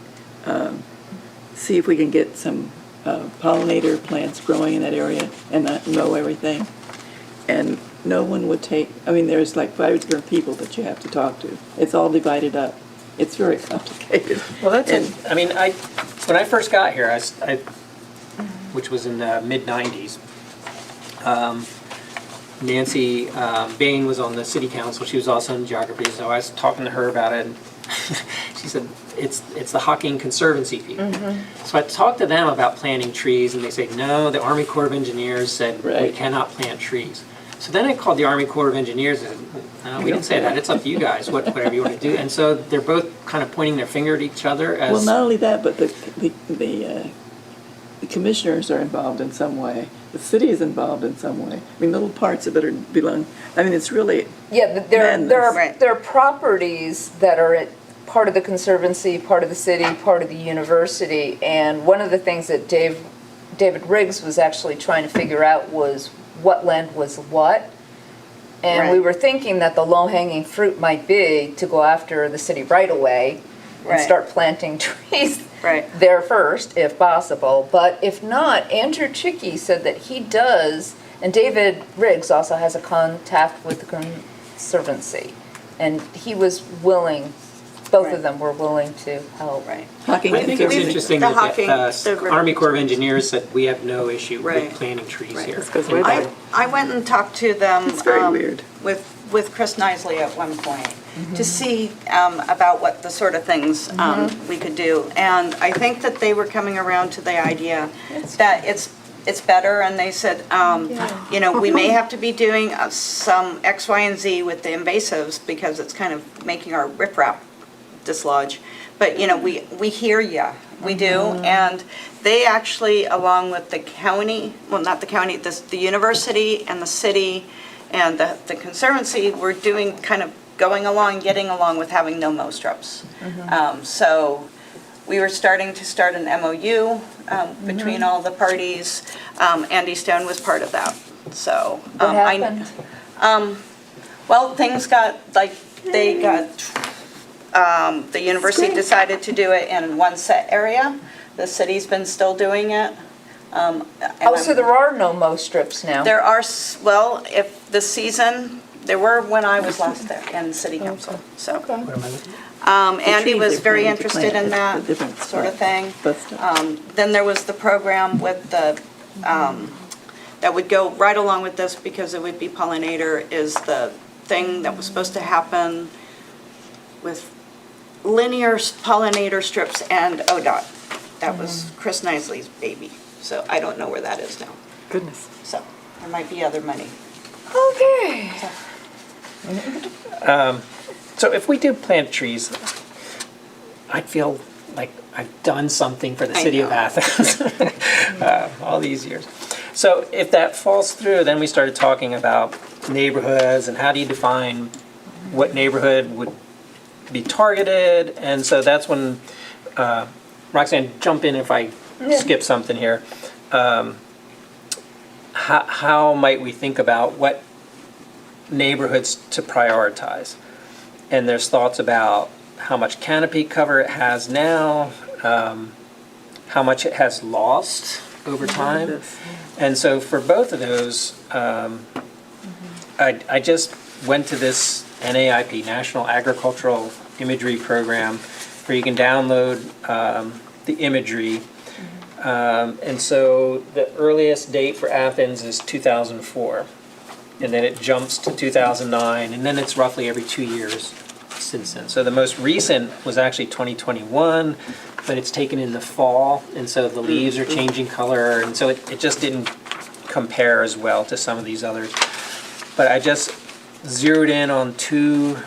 see if we can get some pollinator plants growing in that area and not mow everything. And no one would take, I mean, there's like 5 different people that you have to talk to. It's all divided up. It's very complicated. Well, that's And- it. I mean, when I first got here, which was in the mid-90s, Nancy Bain was on the city council. She was also in geography, so I was talking to her about it. And she said, it's the Hocking Conservancy people. So I talked to them about planting trees, and they say, no, the Army Corps of Engineers said we Right. cannot plant trees. So then I called the Army Corps of Engineers and said, no, we didn't say that. It's up to you guys, whatever you want to do. And so they're both kind of pointing their finger at each other as. Well, not only that, but the commissioners are involved in some way. The city is involved in some way. I mean, little parts of it belong, I mean, it's really, Yeah, Madness. there are properties that are part of the Conservancy, part of the city, part of the university, and one of the things that David Riggs was actually trying to figure out was what land was what. And we Right. were thinking that the low-hanging fruit might be to go after the city right-of-way and Right. start planting trees Right. there first, if possible. But if not, Andrew Chicky said that he does, and David Riggs also has a contact with the Conservancy. And he was willing, both Right. of them were willing to help. Right. Hocking I think it's Conservancy. interesting The that Hocking- the the- Army Corps of Engineers said we have no issue Right. with planting trees Right. here. This goes way back. I went and talked to them. It's very weird. With Chris Nisley at one point, to see about what the sort of things we could do. And I think that they were coming around to the idea that it's better, and they said, you know, we may have to be doing some X, Y, and Z with the invasives, because it's kind of making our riprap dislodge. But, you know, we hear ya, we do, and they actually, along with the county, well, not the county, the university and the city and the Conservancy, were doing, kind of going along, getting along with having no mow strips. So we were starting to start an MOU between all the parties. Andy Stone was part of that, so. What happened? Well, things got, like, the university decided to do it in one set area. The city's been still doing it. Oh, so there are no mow strips now? There are, well, if the season, there were when I was last there in city council, so. What am I looking at? Andy trees was they're very planning to interested plant, in that the different sort of stuff. thing. But stuff. Then there was the program with the, that would go right along with this, because it would be pollinator, is the thing that was supposed to happen with linear pollinator strips and ODOT. That was Chris Nisley's baby, so I don't know where that is now. Goodness. So there might be other money. Okay. So if we do plant trees, I feel like I've done something for the I city of know. Athens all these years. So if that falls through, then we started talking about neighborhoods and how do you define what neighborhood would be targeted. And so that's when, Roxanne, jump in if I skip something here. How might we think about what neighborhoods to prioritize? And there's thoughts about how much canopy cover it has now, how much it has lost over time. Yes. And so for both of those, I just went to this NAIP, National Agricultural Imagery Program, where you can download the imagery. And so the earliest date for Athens is 2004. And then it jumps to 2009, and then it's roughly every 2 years since then. So the most recent was actually 2021, but it's taken in the fall, and so the leaves are changing color, and so it just didn't compare as well to some of these others. But I just zeroed in on 2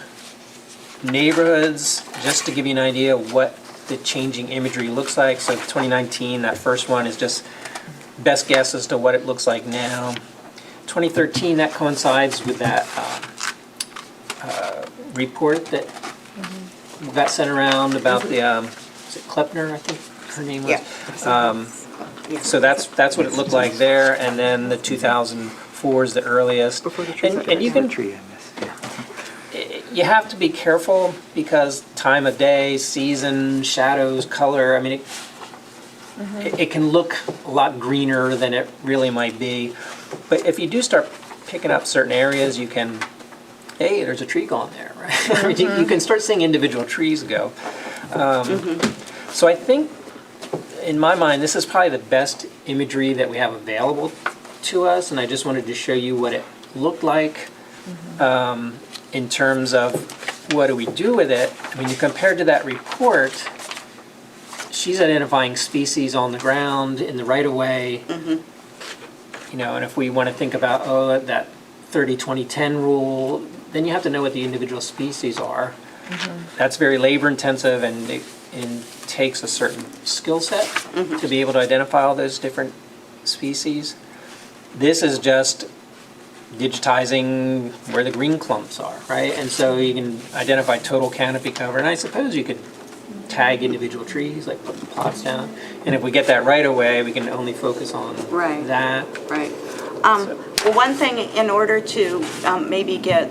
neighborhoods, just to give you an idea of what the changing imagery looks like. So 2019, that first one is just best guess as to what it looks like now. 2013, that coincides with that report that got sent around about the, is it Klepner, I think her name was? Yeah. So that's what it looked like there, and then the 2004 is the earliest. Before the trees. And you can, you have to be careful because time of day, season, shadows, color, I mean, it can look a lot greener than it really might be. But if you do start picking up certain areas, you can, hey, there's a tree gone there, right? You can start seeing individual trees go. So I think, in my mind, this is probably the best imagery that we have available to us, and I just wanted to show you what it looked like in terms of what do we do with it. I mean, compared to that report, she's identifying species on the ground, in the right-of-way. You know, and if we want to think about, oh, that 30-20-10 rule, then you have to know what the individual species are. That's very labor-intensive, and it takes a certain skill set to be able to identify all those different species. This is just digitizing where the green clumps are, right? And so you can identify total canopy cover, and I suppose you could tag individual trees, like put the plots down. And if we get that right away, we can only focus on Right. that. Right. Well, one thing, in order to maybe get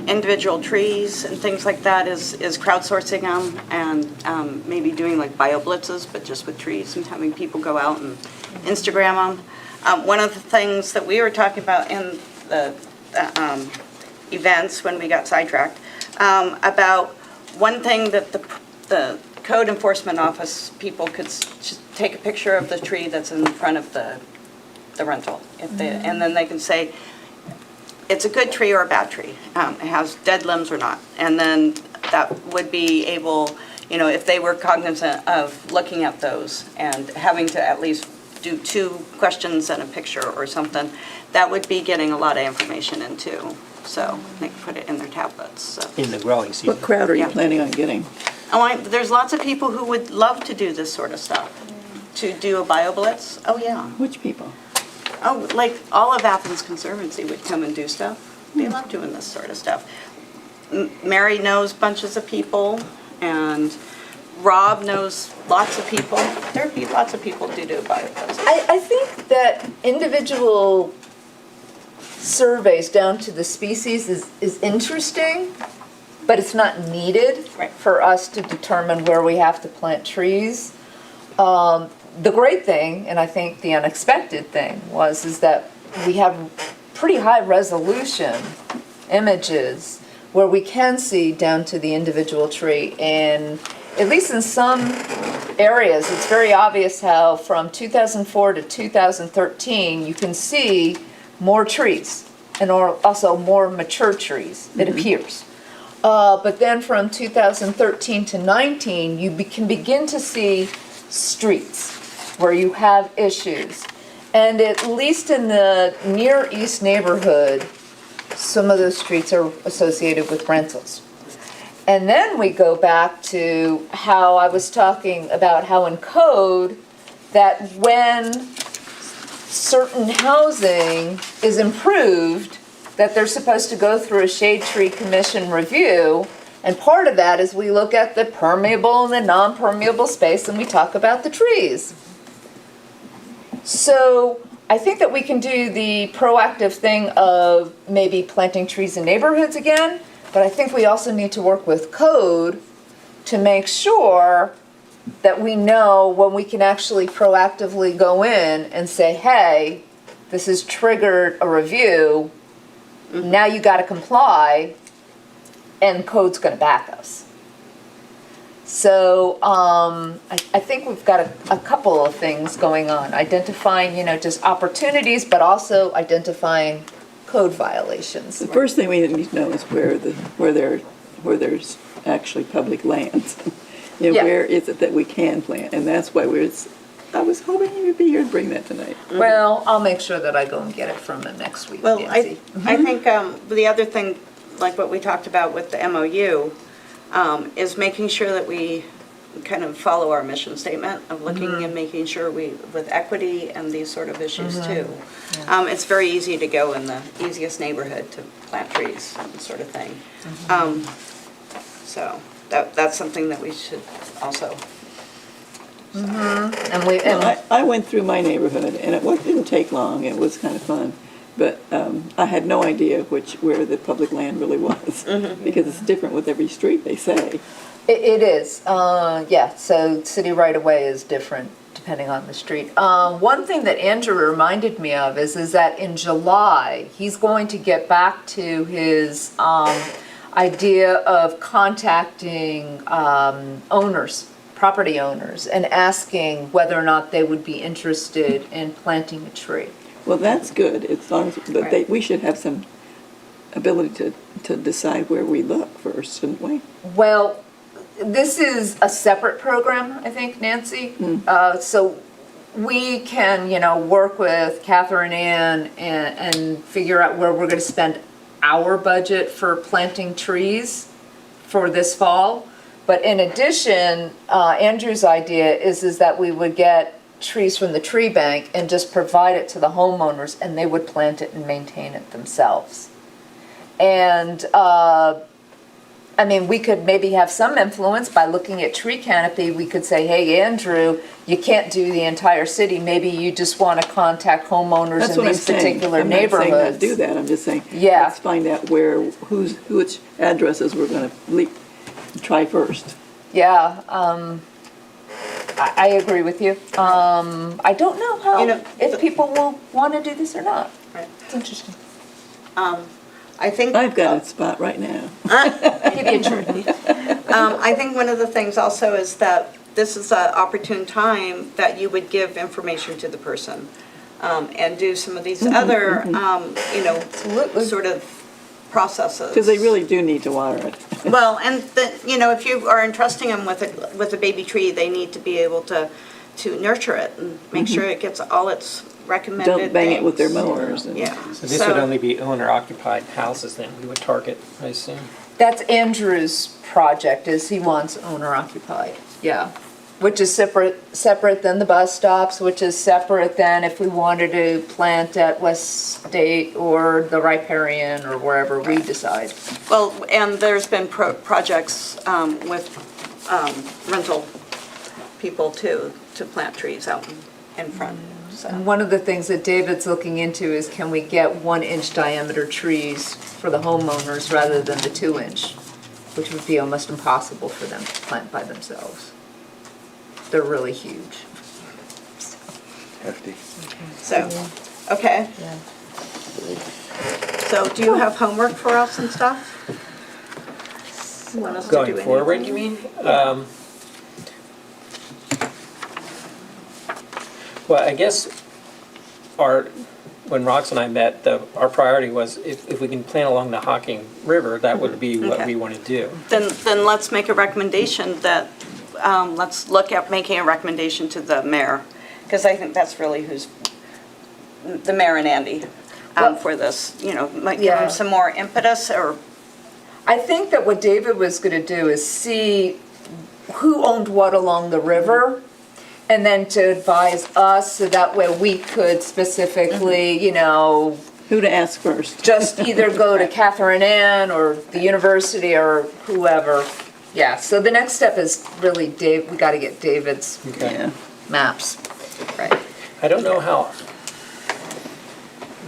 individual trees and things like that is crowdsourcing them and maybe doing like bio blitzes, but just with trees and having people go out and Instagram them. One of the things that we were talking about in the events when we got sidetracked, about one thing that the code enforcement office people could just take a picture of the tree that's in front of the rental, and then they can say, it's a good tree or a bad tree. It has dead limbs or not. And then that would be able, you know, if they were cognizant of looking at those and having to at least do 2 questions and a picture or something, that would be getting a lot of information into. So they can put it in their tablets. So. In the growing season. What crowd are you Yeah. planning on getting? There's lots of people who would love to do this sort of stuff. To do a bio blitz. Oh, yeah. Which people? Oh, like all of Athens Conservancy would come and do stuff. They love doing this sort of stuff. Mary knows bunches of people, and Rob knows lots of people. There'd be lots of people to do bio blitz. I think that individual surveys down to the species is interesting, but it's not needed Right. for us to determine where we have to plant trees. The great thing, and I think the unexpected thing, is that we have pretty high resolution images where we can see down to the individual tree. And at least in some areas, it's very obvious how from 2004 to 2013, you can see more trees and also more mature trees, it appears. But then from 2013 to 19, you can begin to see streets where you have issues. And at least in the Near East neighborhood, some of those streets are associated with rentals. And then we go back to how I was talking about how in code, that when certain housing is improved, that they're supposed to go through a shade tree commission review. And part of that is we look at the permeable and the non-permeable space, and we talk about the trees. So I think that we can do the proactive thing of maybe planting trees in neighborhoods again, but I think we also need to work with code to make sure that we know when we can actually proactively go in and say, hey, this has triggered a review, now you got to comply, and code's going to back us. So I think we've got a couple of things going on, identifying, just opportunities, but also identifying code violations. The first thing we need to know is where there's actually public lands. Yeah. Where is it that we can plant? And that's why I was hoping you would be here to bring that tonight. Well, I'll make sure that I go and get it from them next week, Well, Nancy. I think the other thing, like what we talked about with the MOU, is making sure that we kind of follow our mission statement of looking and making sure with equity and these sort of issues too. It's very easy to go in the easiest neighborhood to plant trees and sort of thing. So that's something that we should also I went through my neighborhood, and didn't take long. It was kind of fun. But I had no idea where the public land really was, because it's different with every street, they say. It is, yeah, so city right-of-way is different depending on the street. One thing that Andrew reminded me of is that in July, he's going to get back to his idea of contacting owners, property owners, and asking whether or not they would be interested in planting a tree. Well, that's good, as long as, but we should have some ability to decide where we look first, shouldn't we? Well, this is a separate program, I think, Nancy. So we can, work with Catherine Ann and figure out where we're going to spend our budget for planting trees for this fall. But in addition, Andrew's idea is that we would get trees from the tree bank and just provide it to the homeowners, and they would plant it and maintain it themselves. And we could maybe have some influence by looking at tree canopy. We could say, hey, Andrew, you can't do the entire city. Maybe you just want to contact homeowners That's in what I'm these saying. particular I'm not saying neighborhoods. not do that, I'm just saying, Yeah. let's find out which addresses we're going to try first. Yeah, I agree with you. I don't know how, if people will want to do this or not. Right. It's interesting. I think. I've got a spot right now. Give you a tree. I think one of the things also is that this is an opportune time that you would give information to the person and do some of these other, sort of processes. Because they really do need to water it. Well, and if you are entrusting them with a baby tree, they need to be able to nurture it and make sure it gets all its recommended Don't bang it with their things. mowers. Yeah. So this would only be owner-occupied houses then we would target, I assume? That's Andrew's project, is he wants owner-occupied, yeah. Which is separate than the bus stops, which is separate than if we wanted to plant at West State or the Riparian or wherever we decide. Well, and there's been projects with rental people too, to plant trees out in front. So. And one of the things that David's looking into is can we get 1-inch diameter trees for the homeowners rather than the 2-inch, which would be almost impossible for them to plant by themselves. They're really huge. Hefty. So, okay. Yeah. So do you have homework for us and stuff? You want us to do Going forward, anything? you mean? Well, I guess when Rox and I met, our priority was if we can plant along the Hocking River, that would be what Okay. we want to do. Then let's make a recommendation that, let's look at making a recommendation to the mayor, because I think that's really who's, the mayor and Andy, for this, might give Yeah. them some more impetus or, I think that what David was going to do is see who owned what along the river, and then to advise us, so that way we could specifically, Who to ask first? just either go to Catherine Ann or the university or whoever. Yeah, so the next step is really we got to get David's Okay. Yeah. maps. right? I don't know how,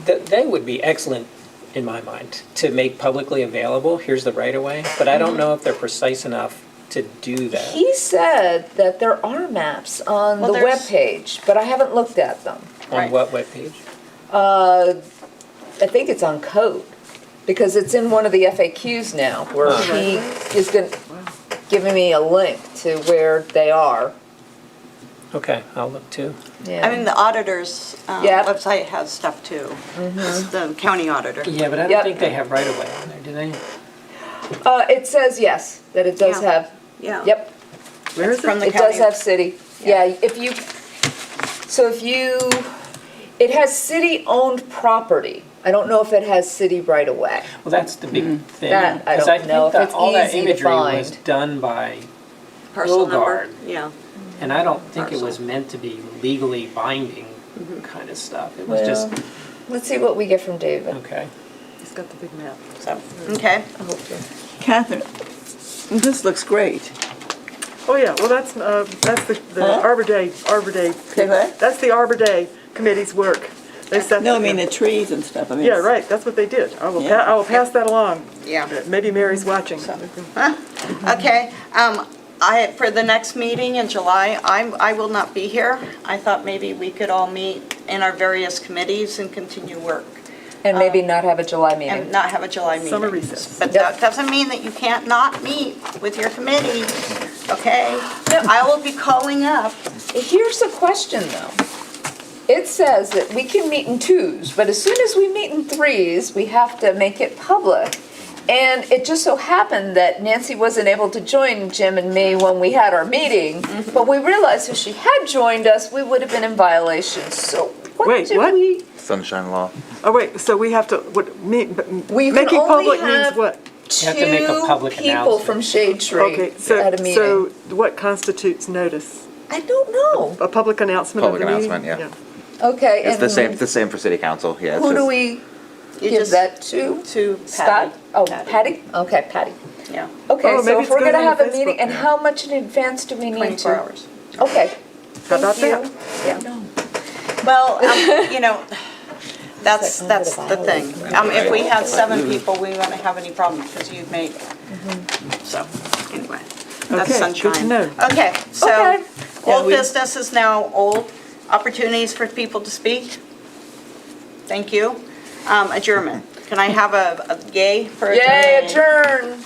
they would be excellent, in my mind, to make publicly available, here's the right-of-way, but I don't know if they're precise enough to do that. He said that there are maps on Well, the there's- webpage, but I haven't looked at them. On Right. what webpage? I think it's on code, because it's in one of the FAQs now, where he is giving me a link to where they are. Okay, I'll look too. Yeah. I mean, the auditor's Yeah. website has stuff too. It's the county auditor. Yeah, but I Yep. don't think they have right-of-way on there, do they? It says yes, that it does Yeah. have, Yeah. yep, Where is it? From the it does county. have city. Yeah, if you, it has city-owned property. I don't know if it has city right-of-way. Well, that's the big thing. That I 'cause don't know think if that it's all that easy to imagery was find. done by Parcel number, Beauregard. yeah. And I don't think it Parcel. was meant to be legally binding kind of stuff. It was just, Well, let's see what we get from David. okay. He's got the big map. So, okay. I hope so. Catherine, this looks great. Oh, yeah, well, that's the Arbor Day, Say what? that's the Arbor Day Committee's work. They set. No, I mean the trees and stuff, I mean. Yeah, right, that's what they did. I will, Yeah. I will pass that along. Yeah. Maybe Mary's watching. Okay, for the next meeting in July, I will not be here. I thought maybe we could all meet in our various committees and continue work. And maybe not have a July And meeting. not have a July meeting. Summer recess. But that doesn't mean that you can't not meet with your committee, okay? I will be calling up. Here's the question, though. It says that we can meet in twos, but as soon as we meet in threes, we have to make it public. And it just so happened that Nancy wasn't able to join Jim and me when we had our meeting, but we realized if she had joined us, we would have been in violation. So Wait, did what? we? Sunshine law. Oh, wait, so we have to, We can making only public means have what? You have to make a public Two people announcement. from Shade Tree Okay, at a meeting. so what constitutes notice? I don't know. A public announcement of the Public meeting? announcement, Okay. It's and the same for city council, yeah. it's Who do just- we You give just- that to? To Scott? Patty. Oh, Patty. Patty? Okay, Patty. Yeah, Okay, Oh, so maybe if it's we're going gonna on have a Facebook. meeting, and how much in advance do we need to? 24 hours. Okay. How about Thank that? you. Yeah. Well, that's the thing. If we had 7 people, we wouldn't have any problem because you've made, so, anyway. That's Okay, sunshine. good to know. Okay, so, Okay. old business is now old. Opportunities for people to speak. Thank you. Adjournment. Can I have a yay for adjournment? Yay, adjourn.